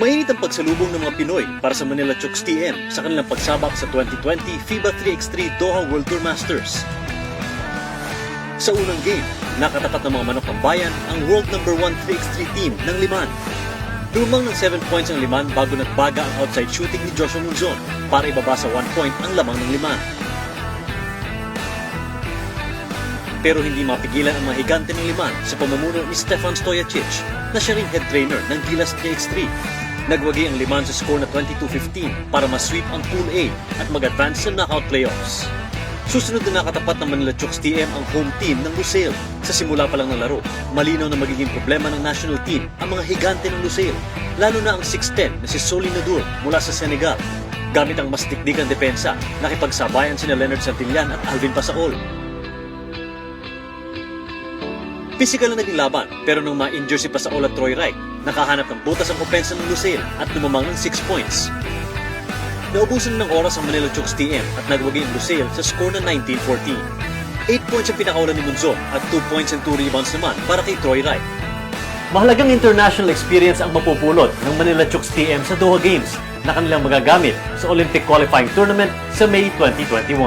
Mainit ang pagsalubong ng mga Pinoy para sa Manila Chooks TM sa kanilang pagsabak sa 2020 FIBA 3x3 Doha World Tour Masters. Sa unang game, nakatapat ng mga manok ng bayan ang world number 1 3x3 team ng Liman. Lumang ng 7 points ang Liman bago nagbaga ang outside shooting ni Joshua Munzon para ibaba sa 1 point ang lamang ng Liman. Pero hindi mapigilan ang mga higante ng Liman sa pamumuno ni Stefan Stojacic na siya ring head trainer ng Gilas 3x3. Nagwagi ang Liman sa score na 22-15 para ma-sweep ang Pool A at mag-advance sa knockout playoffs. Susunod na nakatapat ng Manila Chooks TM ang home team ng Lusail. Sa simula pa lang ng laro, malinaw na magiging problema ng national team ang mga higante ng Lusail, lalo na ang 6'10 na si Soli Nadur mula sa Senegal. Gamit ang mas dikdikang depensa, nakipagsabayan sina Leonard Santillan at Alvin Pasaol. Physical na naging laban, pero nung ma-injure si Pasaol at Troy Wright, nakahanap ng butas ang opensa ng Lusail at lumamang ng 6 points. Naubusan ng oras ang Manila Chooks TM at nagwagi ang Lusail sa score na 19-14. 8 points ang pinakawalan ni Munzon at 2 points and 2 rebounds naman para kay Troy Wright. Mahalagang international experience ang mapupulot ng Manila Chooks TM sa Doha Games na kanilang magagamit sa Olympic Qualifying Tournament sa May 2021.